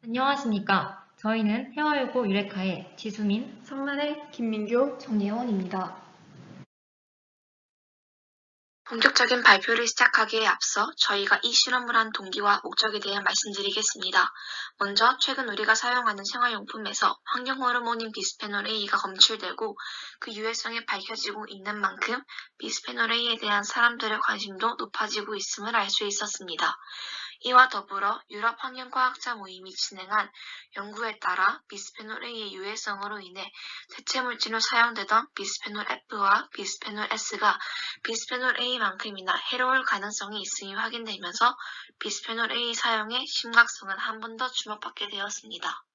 안녕하십니까. 저희는 해화유고 유레카의 지수민, 성난의 김민교, 정예원입니다. 본격적인 발표를 시작하기에 앞서 저희가 이 실험을 한 동기와 목적에 대해 말씀드리겠습니다. 먼저 최근 우리가 사용하는 생활용품에서 환경 호르몬인 비스페놀 A가 검출되고 그 유해성이 밝혀지고 있는 만큼 비스페놀 A에 대한 사람들의 관심도 높아지고 있음을 알 수 있었습니다. 이와 더불어 유럽 환경과학자 모임이 진행한 연구에 따라 비스페놀 A의 유해성으로 인해 대체물질로 사용되던 비스페놀 F와 비스페놀 S가 비스페놀 A만큼이나 해로울 가능성이 있음이 확인되면서 비스페놀 A 사용의 심각성은 한 번 더 주목받게 되었습니다.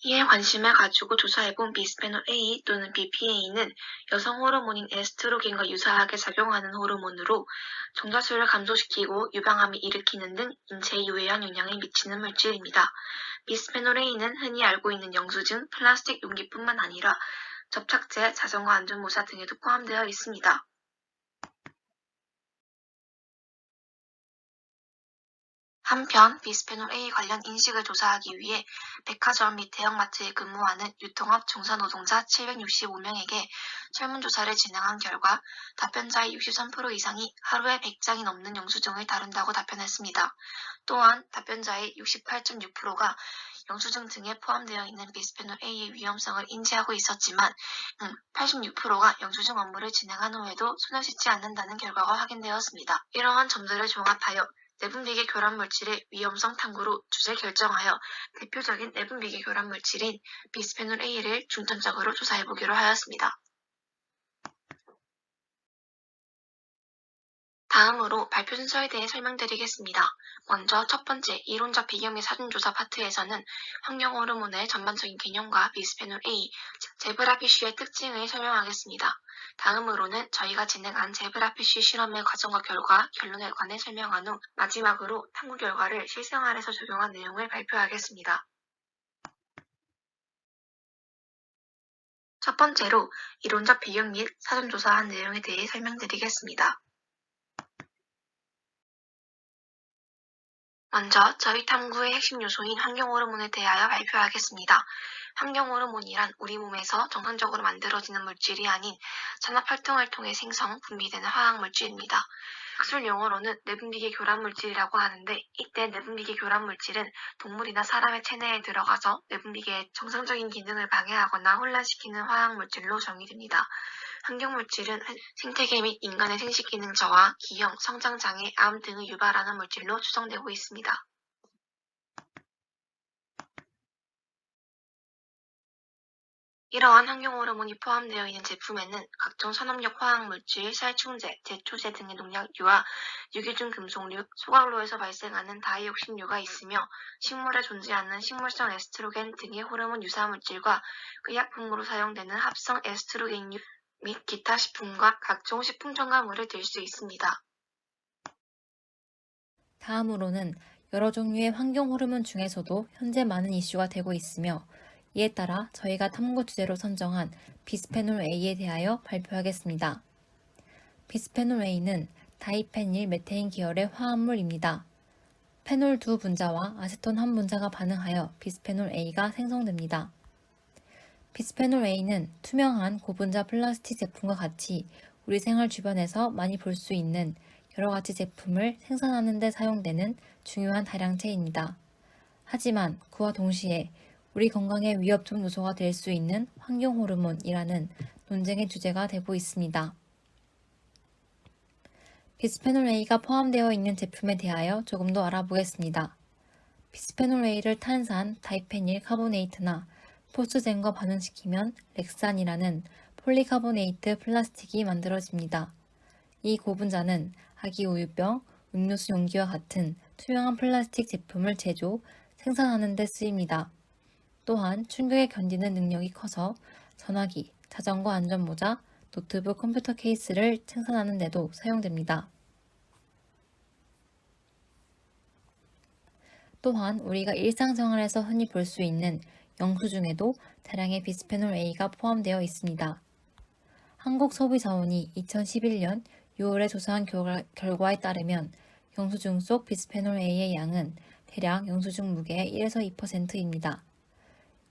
이에 관심을 가지고 조사해본 비스페놀 A 또는 BPA는 여성 호르몬인 에스트로겐과 유사하게 작용하는 호르몬으로 종자수를 감소시키고 유방암을 일으키는 등 인체에 유해한 영향을 미치는 물질입니다. 비스페놀 A는 흔히 알고 있는 영수증, 플라스틱 용기뿐만 아니라 접착제, 자전거 안전모사 등에도 포함되어 있습니다. 한편 비스페놀 A 관련 인식을 조사하기 위해 백화점 및 대형마트에 근무하는 유통업 종사노동자 765명에게 설문조사를 진행한 결과 답변자의 63% 이상이 하루에 100장이 넘는 영수증을 다룬다고 답변했습니다. 또한 답변자의 68.6%가 영수증 등에 포함되어 있는 비스페놀 A의 위험성을 인지하고 있었지만 86%가 영수증 업무를 진행한 후에도 손을 씻지 않는다는 결과가 확인되었습니다. 이러한 점들을 종합하여 내분비계 교란물질의 위험성 탐구로 주제 결정하여 대표적인 내분비계 교란물질인 비스페놀 A를 중점적으로 조사해보기로 하였습니다. 다음으로 발표 순서에 대해 설명드리겠습니다. 먼저 첫 번째 이론적 배경 및 사전조사 파트에서는 환경 호르몬의 전반적인 개념과 비스페놀 A, 즉 제브라피쉬의 특징을 설명하겠습니다. 다음으로는 저희가 진행한 제브라피쉬 실험의 과정과 결과, 결론에 관해 설명한 후 마지막으로 탐구 결과를 실생활에서 적용한 내용을 발표하겠습니다. 첫 번째로 이론적 배경 및 사전조사한 내용에 대해 설명드리겠습니다. 먼저 저희 탐구의 핵심 요소인 환경 호르몬에 대하여 발표하겠습니다. 환경 호르몬이란 우리 몸에서 정상적으로 만들어지는 물질이 아닌 산업 활동을 통해 생성, 분비되는 화학 물질입니다. 학술 용어로는 내분비계 교란 물질이라고 하는데 이때 내분비계 교란 물질은 동물이나 사람의 체내에 들어가서 내분비계의 정상적인 기능을 방해하거나 혼란시키는 화학 물질로 정의됩니다. 환경물질은 생태계 및 인간의 생식기능 저하, 기형, 성장장애, 암 등을 유발하는 물질로 추정되고 있습니다. 이러한 환경호르몬이 포함되어 있는 제품에는 각종 산업용 화학물질, 살충제, 제초제 등의 농약류와 유기중 금속류, 소각로에서 발생하는 다이옥신류가 있으며 식물에 존재하는 식물성 에스트로겐 등의 호르몬 유사물질과 의약품으로 사용되는 합성 에스트로겐류 및 기타 식품과 각종 식품 첨가물을 들 수 있습니다. 다음으로는 여러 종류의 환경 호르몬 중에서도 현재 많은 이슈가 되고 있으며 이에 따라 저희가 탐구 주제로 선정한 비스페놀 A에 대하여 발표하겠습니다. 비스페놀 A는 다이페닐 메테인 계열의 화합물입니다. 페놀 두 분자와 아세톤 한 분자가 반응하여 비스페놀 A가 생성됩니다. 비스페놀 A는 투명한 고분자 플라스틱 제품과 같이 우리 생활 주변에서 많이 볼 수 있는 여러 가지 제품을 생산하는 데 사용되는 중요한 다량체입니다. 하지만 그와 동시에 우리 건강에 위협적 요소가 될 수 있는 환경 호르몬이라는 논쟁의 주제가 되고 있습니다. 비스페놀 A가 포함되어 있는 제품에 대하여 조금 더 알아보겠습니다. 비스페놀 A를 탄산, 다이페닐 카보네이트나 포스젠과 반응시키면 렉산이라는 폴리카보네이트 플라스틱이 만들어집니다. 이 고분자는 아기 우유병, 음료수 용기와 같은 투명한 플라스틱 제품을 제조, 생산하는 데 쓰입니다. 또한 충격에 견디는 능력이 커서 전화기, 자전거 안전모자, 노트북 컴퓨터 케이스를 생산하는 데도 사용됩니다. 또한 우리가 일상생활에서 흔히 볼 수 있는 영수증에도 다량의 비스페놀 A가 포함되어 있습니다. 한국소비자원이 2011년 6월에 조사한 결과에 따르면 영수증 속 비스페놀 A의 양은 대략 영수증 무게의 1에서 2%입니다.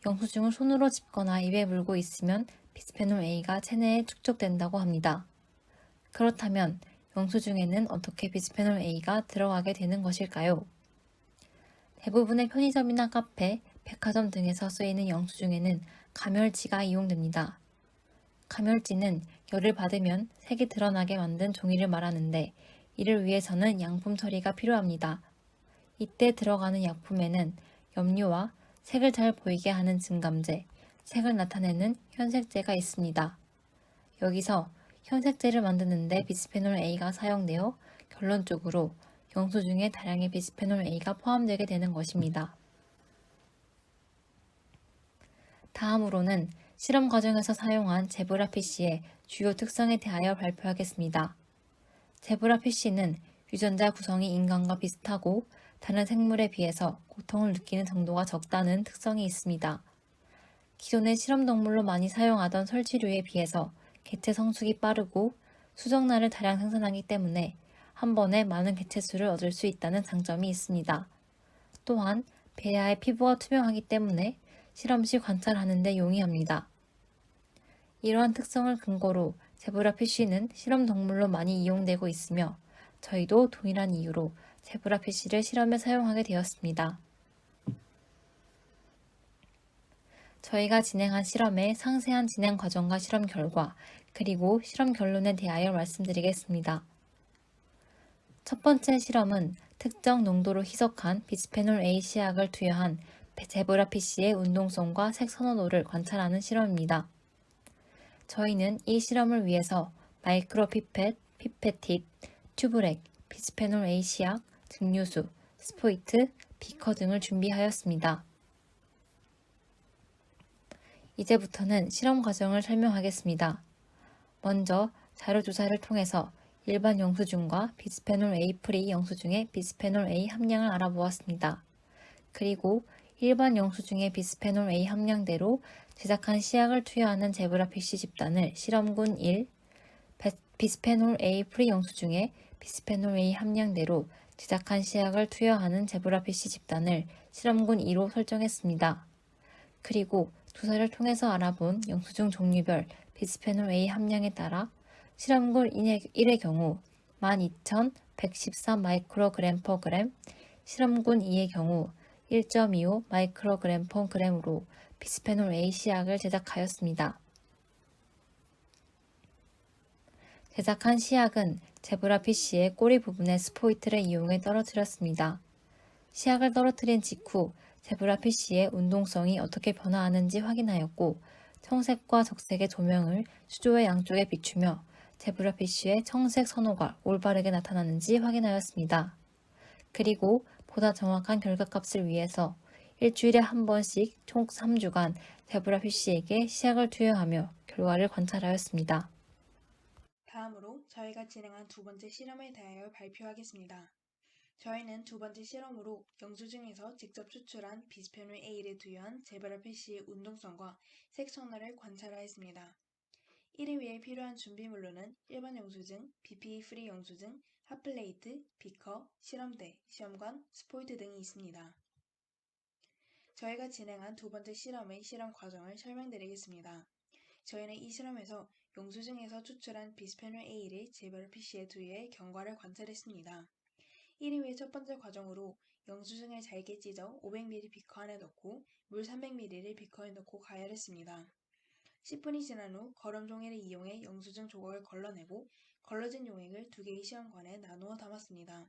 영수증을 손으로 짚거나 입에 물고 있으면 비스페놀 A가 체내에 축적된다고 합니다. 그렇다면 영수증에는 어떻게 비스페놀 A가 들어가게 되는 것일까요? 대부분의 편의점이나 카페, 백화점 등에서 쓰이는 영수증에는 감열지가 이용됩니다. 감열지는 열을 받으면 색이 드러나게 만든 종이를 말하는데 이를 위해서는 양품 처리가 필요합니다. 이때 들어가는 약품에는 염료와 색을 잘 보이게 하는 증감제, 색을 나타내는 현색제가 있습니다. 여기서 현색제를 만드는데 비스페놀 A가 사용되어 결론적으로 영수증에 다량의 비스페놀 A가 포함되게 되는 것입니다. 다음으로는 실험 과정에서 사용한 제브라 PC의 주요 특성에 대하여 발표하겠습니다. 제브라 PC는 유전자 구성이 인간과 비슷하고 다른 생물에 비해서 고통을 느끼는 정도가 적다는 특성이 있습니다. 기존의 실험동물로 많이 사용하던 설치류에 비해서 개체 성숙이 빠르고 수정란을 다량 생산하기 때문에 한 번에 많은 개체수를 얻을 수 있다는 장점이 있습니다. 또한 배아의 피부가 투명하기 때문에 실험 시 관찰하는 데 용이합니다. 이러한 특성을 근거로 제브라 PC는 실험 동물로 많이 이용되고 있으며 저희도 동일한 이유로 제브라 PC를 실험에 사용하게 되었습니다. 저희가 진행한 실험의 상세한 진행 과정과 실험 결과, 그리고 실험 결론에 대하여 말씀드리겠습니다. 첫 번째 실험은 특정 농도로 희석한 비스페놀 A 시약을 투여한 제브라 PC의 운동성과 색 선호도를 관찰하는 실험입니다. 저희는 이 실험을 위해서 마이크로 피펫, 피펫 팁, 튜브렉, 비스페놀 A 시약, 증류수, 스포이트, 비커 등을 준비하였습니다. 이제부터는 실험 과정을 설명하겠습니다. 먼저 자료조사를 통해서 일반 영수증과 비스페놀 A 프리 영수증의 비스페놀 A 함량을 알아보았습니다. 그리고 일반 영수증의 비스페놀 A 함량대로 제작한 시약을 투여하는 제브라 PC 집단을 실험군 1, 비스페놀 A 프리 영수증의 비스페놀 A 함량대로 제작한 시약을 투여하는 제브라 PC 집단을 실험군 2로 설정했습니다. 그리고 조사를 통해서 알아본 영수증 종류별 비스페놀 A 함량에 따라 실험군 1의 경우 12,113 마이크로그램 퍼 그램, 실험군 2의 경우 1.25 마이크로그램 퍼 그램으로 비스페놀 A 시약을 제작하였습니다. 제작한 시약은 제브라 PC의 꼬리 부분의 스포이트를 이용해 떨어뜨렸습니다. 시약을 떨어뜨린 직후 제브라 PC의 운동성이 어떻게 변화하는지 확인하였고 청색과 적색의 조명을 수조의 양쪽에 비추며 제브라 PC의 청색 선호가 올바르게 나타나는지 확인하였습니다. 그리고 보다 정확한 결과값을 위해서 일주일에 한 번씩 총 3주간 제브라 PC에게 시약을 투여하며 결과를 관찰하였습니다. 다음으로 저희가 진행한 두 번째 실험에 대하여 발표하겠습니다. 저희는 두 번째 실험으로 영수증에서 직접 추출한 비스페놀 A를 투여한 제브라 PC의 운동성과 색 선호를 관찰하였습니다. 이를 위해 필요한 준비물로는 일반 영수증, BPE 프리 영수증, 핫플레이트, 비커, 실험대, 시험관, 스포이트 등이 있습니다. 저희가 진행한 두 번째 실험의 실험 과정을 설명드리겠습니다. 저희는 이 실험에서 영수증에서 추출한 비스페놀 A를 제브라 PC에 투여해 경과를 관찰했습니다. 1위의 첫 번째 과정으로 영수증을 잘게 찢어 500ml 비커 안에 넣고 물 300ml를 비커에 넣고 가열했습니다. 10분이 지난 후 거름 종이를 이용해 영수증 조각을 걸러내고 걸러진 용액을 2개의 시험관에 나누어 담았습니다.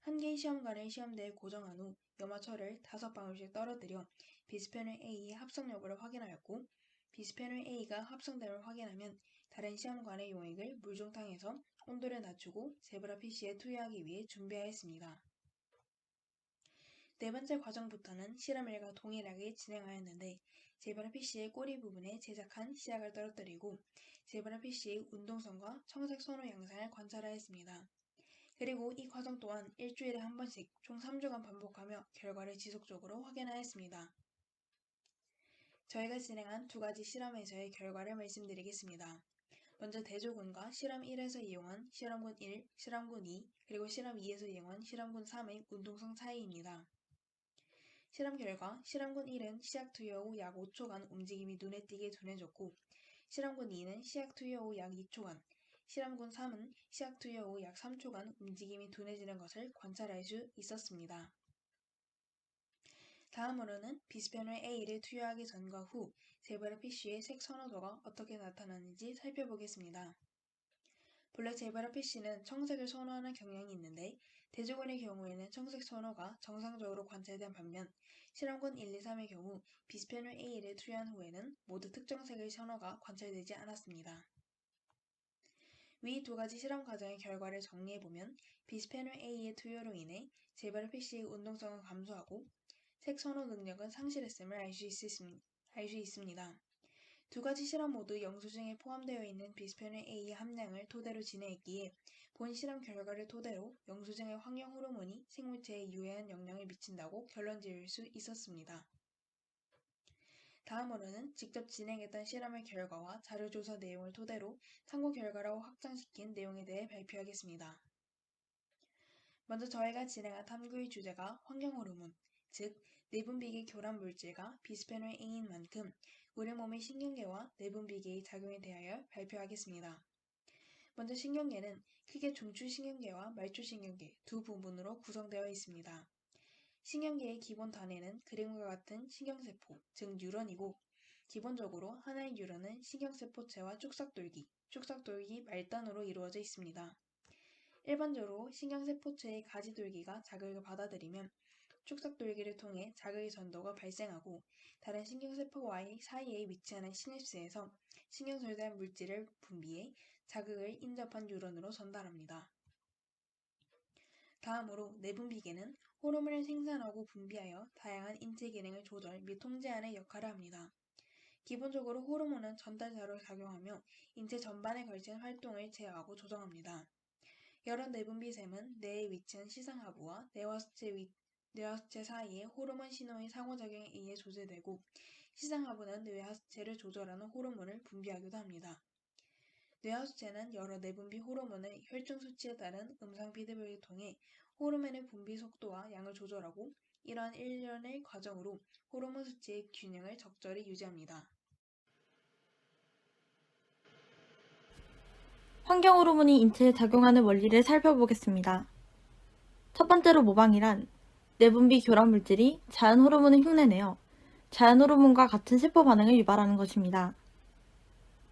한 개의 시험관을 시험대에 고정한 후 염화철을 5방울씩 떨어뜨려 비스페놀 A의 합성 여부를 확인하였고 비스페놀 A가 합성됨을 확인하면 다른 시험관의 용액을 물중탕에서 온도를 낮추고 제브라 PC에 투여하기 위해 준비하였습니다. 네 번째 과정부터는 실험일과 동일하게 진행하였는데 제브라 PC의 꼬리 부분에 제작한 시약을 떨어뜨리고 제브라 PC의 운동성과 청색 선호 양상을 관찰하였습니다. 그리고 이 과정 또한 일주일에 한 번씩 총 3주간 반복하며 결과를 지속적으로 확인하였습니다. 저희가 진행한 두 가지 실험에서의 결과를 말씀드리겠습니다. 먼저 대조군과 실험 1에서 이용한 실험군 1, 실험군 2, 그리고 실험 2에서 이용한 실험군 3의 운동성 차이입니다. 실험 결과 실험군 1은 시약 투여 후 약 5초간 움직임이 눈에 띄게 둔해졌고 실험군 2는 시약 투여 후 약 2초간, 실험군 3은 시약 투여 후 약 3초간 움직임이 둔해지는 것을 관찰할 수 있었습니다. 다음으로는 비스페놀 A를 투여하기 전과 후 제브라 피쉬의 색 선호도가 어떻게 나타나는지 살펴보겠습니다. 본래 제브라 피쉬는 청색을 선호하는 경향이 있는데 대조군의 경우에는 청색 선호가 정상적으로 관찰된 반면 실험군 1, 2, 3의 경우 비스페놀 A를 투여한 후에는 모두 특정색의 선호가 관찰되지 않았습니다. 위 두 가지 실험 과정의 결과를 정리해보면 비스페놀 A의 투여로 인해 제브라 피쉬의 운동성은 감소하고 색 선호 능력은 상실했음을 알 수 있습니다. 두 가지 실험 모두 영수증에 포함되어 있는 비스페놀 A의 함량을 토대로 진행했기에 본 실험 결과를 토대로 영수증의 환경 호르몬이 생물체에 유해한 영향을 미친다고 결론 지을 수 있었습니다. 다음으로는 직접 진행했던 실험의 결과와 자료조사 내용을 토대로 참고 결과라고 확장시킨 내용에 대해 발표하겠습니다. 먼저 저희가 진행한 탐구의 주제가 환경호르몬, 즉 내분비계 교란 물질과 비스페놀 A인 만큼 우리 몸의 신경계와 내분비계의 작용에 대하여 발표하겠습니다. 먼저 신경계는 크게 중추신경계와 말초신경계 두 부분으로 구성되어 있습니다. 신경계의 기본 단위는 그림과 같은 신경세포, 즉 뉴런이고 기본적으로 하나의 뉴런은 신경세포체와 축삭돌기 말단으로 이루어져 있습니다. 일반적으로 신경세포체의 가지돌기가 자극을 받아들이면 축삭돌기를 통해 자극의 전도가 발생하고 다른 신경세포와의 사이에 위치하는 시냅스에서 신경절단 물질을 분비해 자극을 인접한 뉴런으로 전달합니다. 다음으로 내분비계는 호르몬을 생산하고 분비하여 다양한 인체 기능을 조절 및 통제하는 역할을 합니다. 기본적으로 호르몬은 전달자로 작용하며 인체 전반에 걸친 활동을 제어하고 조정합니다. 여러 내분비샘은 뇌에 위치한 시상하부와 뇌하수체 사이의 호르몬 신호의 상호작용에 의해 조절되고 시상하부는 뇌하수체를 조절하는 호르몬을 분비하기도 합니다. 뇌하수체는 여러 내분비 호르몬의 혈중 수치에 따른 음성 피드백을 통해 호르몬의 분비 속도와 양을 조절하고 이러한 일련의 과정으로 호르몬 수치의 균형을 적절히 유지합니다. 환경 호르몬이 인체에 작용하는 원리를 살펴보겠습니다. 첫 번째로 모방이란 내분비 교란 물질이 자연 호르몬을 흉내내어 자연 호르몬과 같은 세포 반응을 유발하는 것입니다.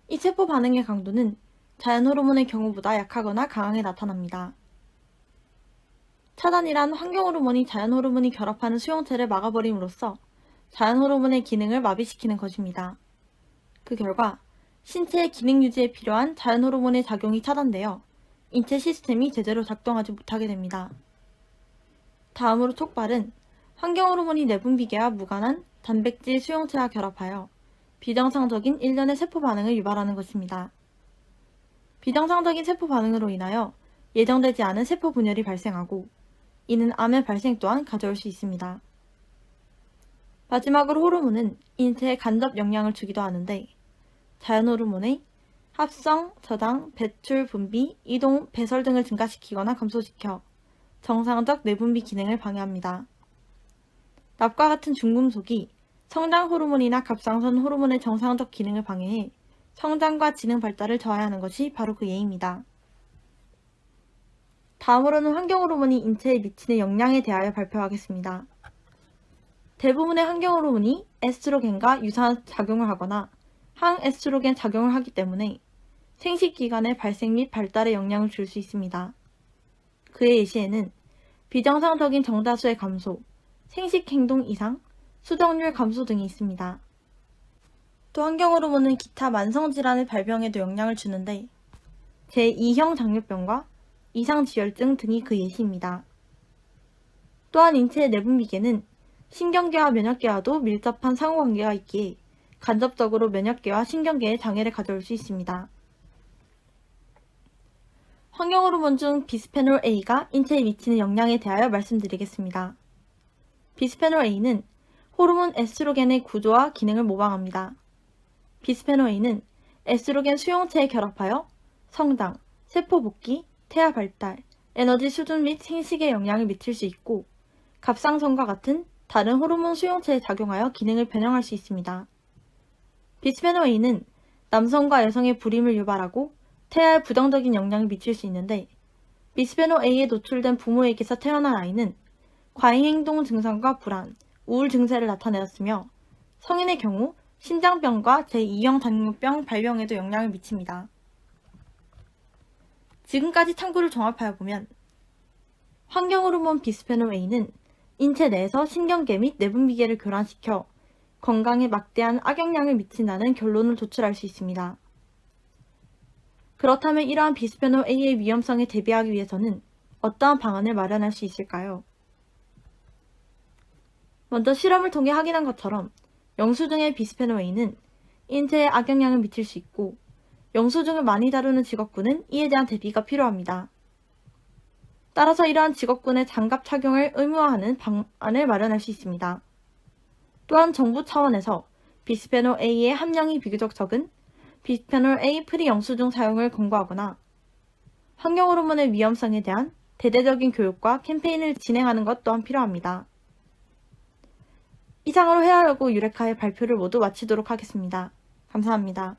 이 세포 반응의 강도는 자연 호르몬의 경우보다 약하거나 강하게 나타납니다. 차단이란 환경 호르몬이 자연 호르몬이 결합하는 수용체를 막아버림으로써 자연 호르몬의 기능을 마비시키는 것입니다. 그 결과 신체의 기능 유지에 필요한 자연 호르몬의 작용이 차단되어 인체 시스템이 제대로 작동하지 못하게 됩니다. 다음으로 촉발은 환경 호르몬이 내분비계와 무관한 단백질 수용체와 결합하여 비정상적인 일련의 세포 반응을 유발하는 것입니다. 비정상적인 세포 반응으로 인하여 예정되지 않은 세포 분열이 발생하고 이는 암의 발생 또한 가져올 수 있습니다. 마지막으로 호르몬은 인체에 간접 영향을 주기도 하는데 자연 호르몬의 합성, 저장, 배출, 분비, 이동, 배설 등을 증가시키거나 감소시켜 정상적 내분비 기능을 방해합니다. 납과 같은 중금속이 성장 호르몬이나 갑상선 호르몬의 정상적 기능을 방해해 성장과 지능 발달을 저하하는 것이 바로 그 예입니다. 다음으로는 환경 호르몬이 인체에 미치는 영향에 대하여 발표하겠습니다. 대부분의 환경 호르몬이 에스트로겐과 유사한 작용을 하거나 항에스트로겐 작용을 하기 때문에 생식기관의 발생 및 발달에 영향을 줄 수 있습니다. 그의 예시에는 비정상적인 정자수의 감소, 생식행동 이상, 수정률 감소 등이 있습니다. 또 환경 호르몬은 기타 만성질환의 발병에도 영향을 주는데 제2형 당뇨병과 이상지혈증 등이 그 예시입니다. 또한 인체의 내분비계는 신경계와 면역계와도 밀접한 상호관계가 있기에 간접적으로 면역계와 신경계에 장애를 가져올 수 있습니다. 환경 호르몬 중 비스페놀 A가 인체에 미치는 영향에 대하여 말씀드리겠습니다. 비스페놀 A는 호르몬 에스트로겐의 구조와 기능을 모방합니다. 비스페놀 A는 에스트로겐 수용체에 결합하여 성장, 세포 복귀, 태아 발달, 에너지 수준 및 생식에 영향을 미칠 수 있고 갑상선과 같은 다른 호르몬 수용체에 작용하여 기능을 변형할 수 있습니다. 비스페놀 A는 남성과 여성의 불임을 유발하고 태아에 부정적인 영향을 미칠 수 있는데 비스페놀 A에 노출된 부모에게서 태어난 아이는 과잉행동 증상과 불안, 우울 증세를 나타내었으며 성인의 경우 심장병과 제2형 당뇨병 발병에도 영향을 미칩니다. 지금까지 탐구를 종합하여 보면 환경호르몬 비스페놀 A는 인체 내에서 신경계 및 내분비계를 교란시켜 건강에 막대한 악영향을 미친다는 결론을 도출할 수 있습니다. 그렇다면 이러한 비스페놀 A의 위험성에 대비하기 위해서는 어떠한 방안을 마련할 수 있을까요? 먼저 실험을 통해 확인한 것처럼 영수증의 비스페놀 A는 인체에 악영향을 미칠 수 있고 영수증을 많이 다루는 직업군은 이에 대한 대비가 필요합니다. 따라서 이러한 직업군의 장갑 착용을 의무화하는 방안을 마련할 수 있습니다. 또한 정부 차원에서 비스페놀 A의 함량이 비교적 적은 비스페놀 A 프리 영수증 사용을 권고하거나 환경호르몬의 위험성에 대한 대대적인 교육과 캠페인을 진행하는 것 또한 필요합니다. 이상으로 헤어여고 유레카의 발표를 모두 마치도록 하겠습니다. 감사합니다.